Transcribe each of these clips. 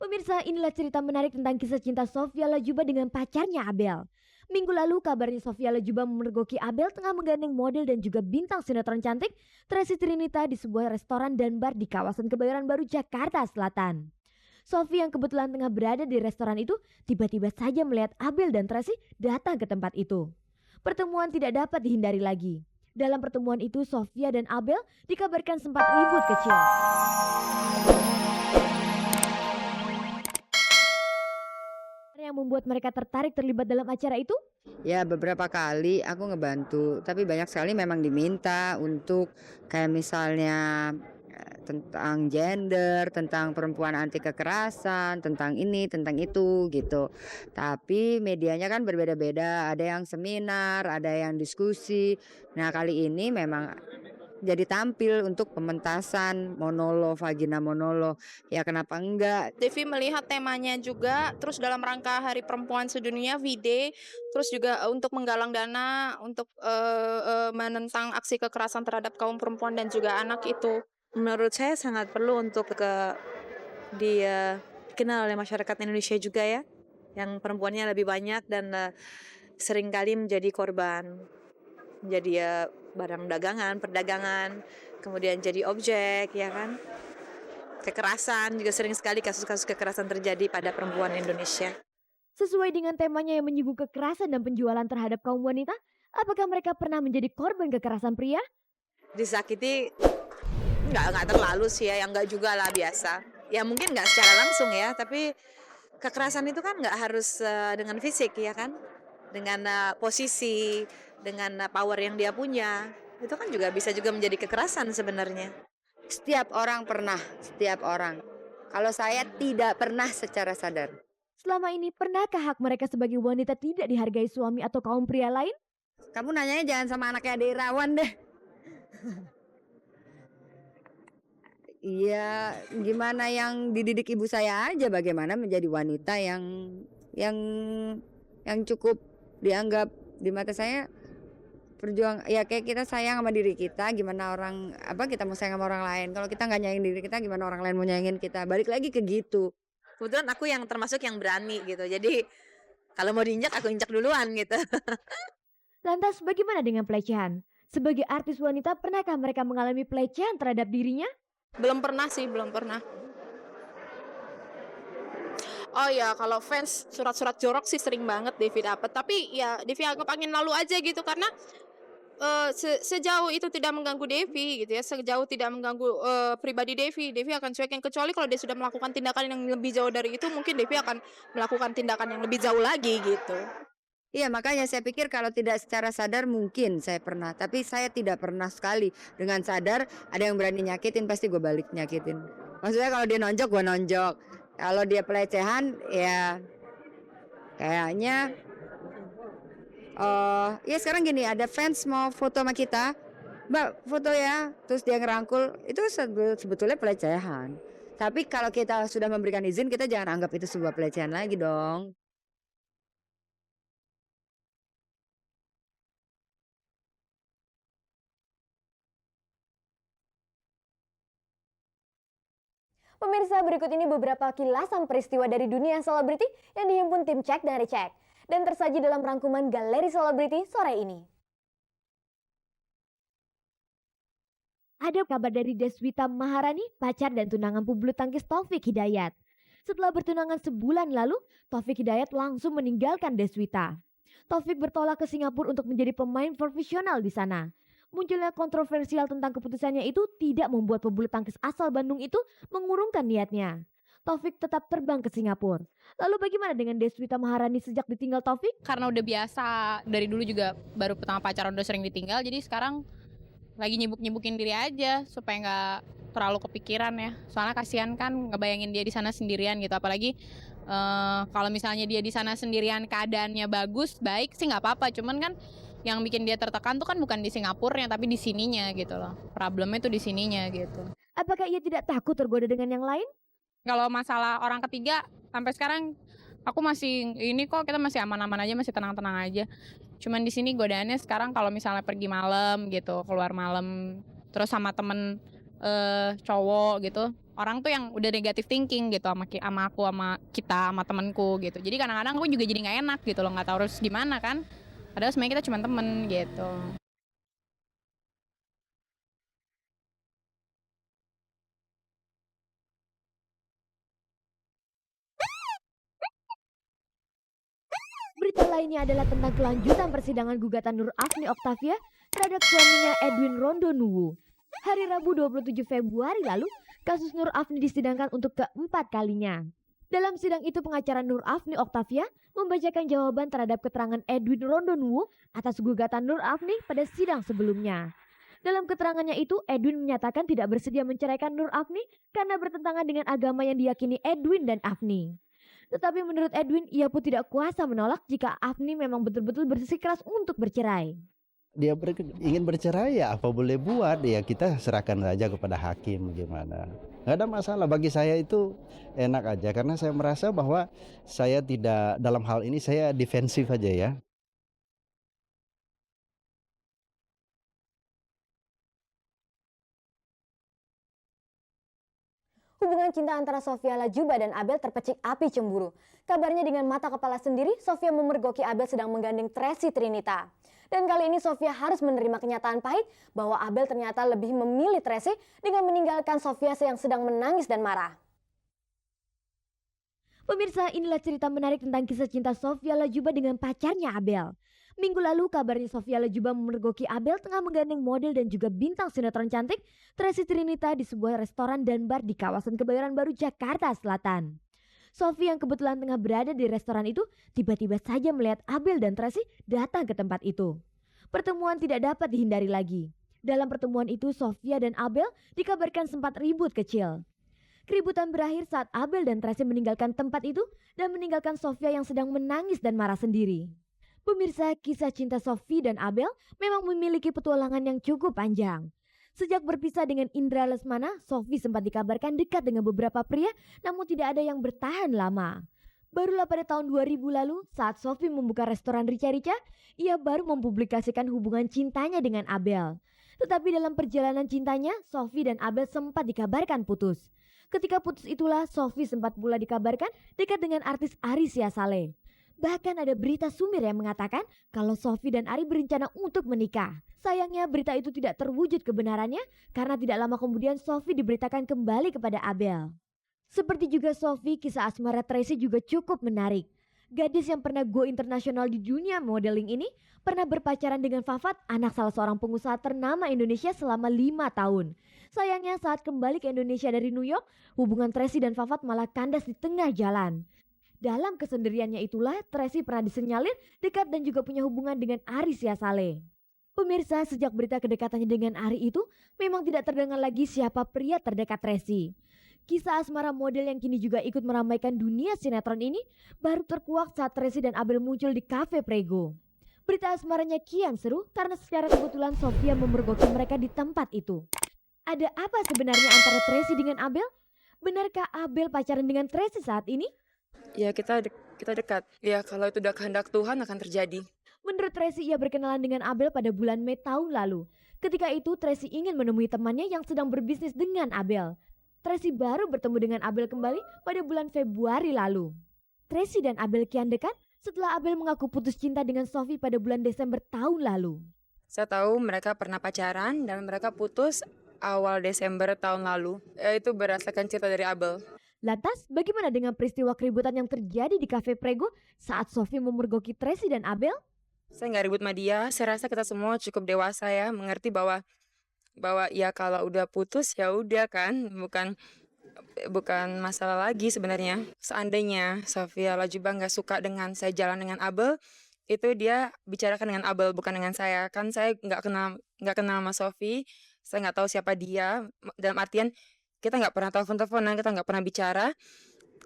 Pemirsa, inilah cerita menarik tentang kisah cinta Sofia Lajuba dengan pacarnya Abel. Minggu lalu kabarnya Sofia Lajuba memergoki Abel tengah menggandeng model dan juga bintang sinetron cantik Tracy Trinita di sebuah restoran dan bar di kawasan Kebayoran Baru, Jakarta Selatan. Sofia yang kebetulan tengah berada di restoran itu tiba-tiba saja melihat Abel dan Tracy datang ke tempat itu. Pertemuan tidak dapat dihindari lagi. Dalam pertemuan itu Sofia dan Abel dikabarkan sempat ribut kecil. Yang membuat mereka tertarik terlibat dalam acara itu? Ya beberapa kali aku ngebantu, tapi banyak sekali memang diminta untuk kayak misalnya tentang gender, tentang perempuan anti kekerasan, tentang ini, tentang itu gitu. Tapi medianya kan berbeda-beda, ada yang seminar, ada yang diskusi. Nah kali ini memang jadi tampil untuk pementasan monolog, vagina monolog. Ya kenapa enggak? Devi melihat temanya juga, terus dalam rangka Hari Perempuan Sedunia V-Day, terus juga untuk menggalang dana untuk menentang aksi kekerasan terhadap kaum perempuan dan juga anak itu. Menurut saya sangat perlu untuk dikenal oleh masyarakat Indonesia juga ya, yang perempuannya lebih banyak dan seringkali menjadi korban, menjadi barang dagangan, perdagangan, kemudian jadi objek ya kan. Kekerasan juga sering sekali kasus-kasus kekerasan terjadi pada perempuan Indonesia. Sesuai dengan temanya yang menyinggung kekerasan dan penjualan terhadap kaum wanita, apakah mereka pernah menjadi korban kekerasan pria? Disakiti nggak terlalu sih ya, yang nggak juga lah biasa. Ya mungkin nggak secara langsung ya, tapi kekerasan itu kan nggak harus dengan fisik ya kan, dengan posisi, dengan power yang dia punya, itu kan juga bisa juga menjadi kekerasan sebenarnya. Setiap orang pernah, setiap orang. Kalau saya tidak pernah secara sadar. Selama ini pernahkah hak mereka sebagai wanita tidak dihargai suami atau kaum pria lain? Kamu nanyanya jangan sama anaknya Ade Irawan deh. Iya, gimana yang dididik ibu saya aja, bagaimana menjadi wanita yang yang cukup dianggap di mata saya ya kayak kita sayang sama diri kita, gimana orang kita mau sayang sama orang lain. Kalau kita nggak nyayangin diri kita, gimana orang lain mau nyayangin kita? Balik lagi ke gitu. Kebetulan aku yang termasuk yang berani gitu. Jadi kalau mau diinjak aku injak duluan gitu. Lantas bagaimana dengan pelecehan? Sebagai artis wanita, pernahkah mereka mengalami pelecehan terhadap dirinya? Belum pernah sih, belum pernah. Oh ya, kalau fans surat-surat jorok sih sering banget Devi dapat. Tapi ya Devi anggap angin lalu aja gitu karena sejauh itu tidak mengganggu Devi gitu ya, sejauh tidak mengganggu pribadi Devi akan cuekin, kecuali kalau dia sudah melakukan tindakan yang lebih jauh dari itu, mungkin Devi akan melakukan tindakan yang lebih jauh lagi gitu. Iya, makanya saya pikir kalau tidak secara sadar mungkin saya pernah, tapi saya tidak pernah sekali dengan sadar. Ada yang berani nyakitin pasti gue balik nyakitin. Maksudnya kalau dia nonjok gue nonjok, kalau dia pelecehan ya kayaknya ya sekarang gini, ada fans mau foto sama kita, Mbak foto ya, terus dia ngerangkul, itu sebetulnya pelecehan. Tapi kalau kita sudah memberikan izin, kita jangan anggap itu sebuah pelecehan lagi dong. Pemirsa, berikut ini beberapa kilasan peristiwa dari dunia selebriti yang dihimpun tim Cek dari Cek dan tersaji dalam rangkuman Galeri Selebriti sore ini. Ada kabar dari Deswita Maharani, pacar dan tunangan pebulu tangkis Taufik Hidayat. Setelah bertunangan sebulan lalu, Taufik Hidayat langsung meninggalkan Deswita. Taufik bertolak ke Singapura untuk menjadi pemain profesional di sana. Munculnya kontroversial tentang keputusannya itu tidak membuat pebulu tangkis asal Bandung itu mengurungkan niatnya. Taufik tetap terbang ke Singapura. Lalu bagaimana dengan Deswita Maharani sejak ditinggal Taufik? Karena udah biasa, dari dulu juga baru pertama pacaran udah sering ditinggal, jadi sekarang lagi nyibuk-nyibukin diri aja supaya nggak terlalu kepikiran ya. Soalnya kasihan kan ngebayangin dia di sana sendirian gitu, apalagi kalau misalnya dia di sana sendirian keadaannya bagus, baik sih nggak apa-apa, cuman kan yang bikin dia tertekan tuh kan bukan di Singapurnya tapi di sininya gitu loh. Problemnya tuh di sininya gitu. Apakah ia tidak takut tergoda dengan yang lain? Kalau masalah orang ketiga sampai sekarang aku masih ini kok, kita masih aman-aman aja, masih tenang-tenang aja. Cuman di sini godaannya sekarang kalau misalnya pergi malam gitu, keluar malam terus sama temen cowok gitu, orang tuh yang udah negatif thinking gitu sama aku, sama kita, sama temenku gitu. Jadi kadang-kadang aku juga jadi nggak enak gitu loh, nggak tahu harus gimana kan. Padahal sebenarnya kita cuma temen gitu. Berita lainnya adalah tentang kelanjutan persidangan gugatan Nur Afni Oktavia terhadap suaminya Edwin Rondonuwu. Hari Rabu 27 Februari lalu, kasus Nur Afni disidangkan untuk keempat kalinya. Dalam sidang itu, pengacara Nur Afni Oktavia membacakan jawaban terhadap keterangan Edwin Rondonuwu atas gugatan Nur Afni pada sidang sebelumnya. Dalam keterangannya itu, Edwin menyatakan tidak bersedia menceraikan Nur Afni karena bertentangan dengan agama yang diyakini Edwin dan Afni. Tetapi menurut Edwin, ia pun tidak kuasa menolak jika Afni memang betul-betul bersikeras untuk bercerai. Dia ingin bercerai ya apa boleh buat, ya kita serahkan saja kepada hakim gimana. Nggak ada masalah, bagi saya itu enak aja karena saya merasa bahwa saya tidak, dalam hal ini saya defensif aja ya. Hubungan cinta antara Sofia Lajuba dan Abel terpecik api cemburu. Kabarnya dengan mata kepala sendiri, Sofia memergoki Abel sedang menggandeng Tracy Trinita. Dan kali ini Sofia harus menerima kenyataan pahit bahwa Abel ternyata lebih memilih Tracy dengan meninggalkan Sofia yang sedang menangis dan marah. Pemirsa, inilah cerita menarik tentang kisah cinta Sofia Lajuba dengan pacarnya Abel. Minggu lalu kabarnya Sofia Lajuba memergoki Abel tengah menggandeng model dan juga bintang sinetron cantik Tracy Trinita di sebuah restoran dan bar di kawasan Kebayoran Baru, Jakarta Selatan. Sofia yang kebetulan tengah berada di restoran itu tiba-tiba saja melihat Abel dan Tracy datang ke tempat itu. Pertemuan tidak dapat dihindari lagi. Dalam pertemuan itu Sofia dan Abel dikabarkan sempat ribut kecil. Keributan berakhir saat Abel dan Tracy meninggalkan tempat itu dan meninggalkan Sofia yang sedang menangis dan marah sendiri. Pemirsa, kisah cinta Sophie dan Abel memang memiliki petualangan yang cukup panjang. Sejak berpisah dengan Indra Lesmana, Sophie sempat dikabarkan dekat dengan beberapa pria, namun tidak ada yang bertahan lama. Barulah pada tahun 2000 lalu, saat Sophie membuka restoran Rica-Rica, ia baru mempublikasikan hubungan cintanya dengan Abel. Tetapi dalam perjalanan cintanya, Sophie dan Abel sempat dikabarkan putus. Ketika putus itulah, Sophie sempat pula dikabarkan dekat dengan artis Ari Siasale. Bahkan ada berita sumir yang mengatakan kalau Sophie dan Ari berencana untuk menikah. Sayangnya berita itu tidak terwujud kebenarannya karena tidak lama kemudian Sophie diberitakan kembali kepada Abel. Seperti juga Sophie, kisah asmara Tracy juga cukup menarik. Gadis yang pernah go internasional di dunia modeling ini pernah berpacaran dengan Fafat, anak salah seorang pengusaha ternama Indonesia selama 5 tahun. Sayangnya saat kembali ke Indonesia dari New York, hubungan Tracy dan Fafat malah kandas di tengah jalan. Dalam kesendiriannya itulah Tracy pernah disenyalir dekat dan juga punya hubungan dengan Ari Siasale. Pemirsa, sejak berita kedekatannya dengan Ari itu memang tidak terdengar lagi siapa pria terdekat Tracy. Kisah asmara model yang kini juga ikut meramaikan dunia sinetron ini baru terkuak saat Tracy dan Abel muncul di Cafe Prego. Berita asmaranya kian seru karena secara kebetulan Sofia memergoki mereka di tempat itu. Ada apa sebenarnya antara Tracy dengan Abel? Benarkah Abel pacaran dengan Tracy saat ini? Ya kita dekat. Ya kalau itu udah kehendak Tuhan akan terjadi. Menurut Tracy, ia berkenalan dengan Abel pada bulan Mei tahun lalu. Ketika itu Tracy ingin menemui temannya yang sedang berbisnis dengan Abel. Tracy baru bertemu dengan Abel kembali pada bulan Februari lalu. Tracy dan Abel kian dekat setelah Abel mengaku putus cinta dengan Sophie pada bulan Desember tahun lalu. Saya tahu mereka pernah pacaran dan mereka putus awal Desember tahun lalu. Itu berdasarkan cerita dari Abel. Lantas, bagaimana dengan peristiwa keributan yang terjadi di Cafe Prego saat Sophie memergoki Tracy dan Abel? Saya nggak ribut sama dia. Saya rasa kita semua cukup dewasa ya, mengerti bahwa ya kalau udah putus ya udah kan, bukan masalah lagi sebenarnya. Seandainya Sofia Lajuba nggak suka dengan saya jalan dengan Abel, itu dia bicarakan dengan Abel bukan dengan saya. Kan saya nggak kenal sama Sophie, saya nggak tahu siapa dia. Dalam artian kita nggak pernah telepon-teleponan, kita nggak pernah bicara.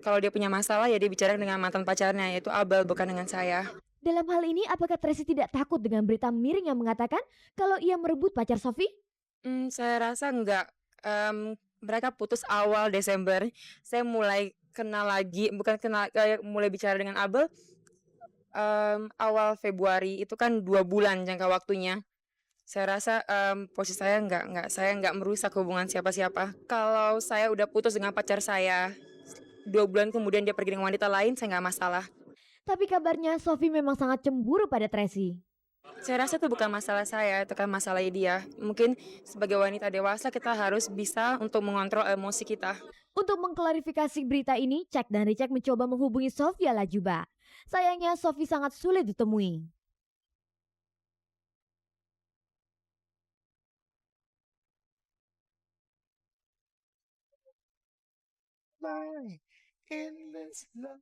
Kalau dia punya masalah ya dia bicara dengan mantan pacarnya, yaitu Abel, bukan dengan saya. Dalam hal ini, apakah Tracy tidak takut dengan berita miring yang mengatakan kalau ia merebut pacar Sophie? Saya rasa nggak. Mereka putus awal Desember. Saya mulai kenal lagi, mulai bicara dengan Abel awal Februari. Itu kan 2 bulan jangka waktunya. Saya rasa posisi saya nggak merusak hubungan siapa-siapa. Kalau saya udah putus dengan pacar saya, 2 bulan kemudian dia pergi dengan wanita lain, saya nggak masalah. Tapi kabarnya Sophie memang sangat cemburu pada Tracy. Saya rasa itu bukan masalah saya, itu kan masalah dia. Mungkin sebagai wanita dewasa kita harus bisa untuk mengontrol emosi kita. Untuk mengklarifikasi berita ini, Cek dan Ricek mencoba menghubungi Sofia Lajuba. Sayangnya Sophie sangat sulit ditemui. My endless love.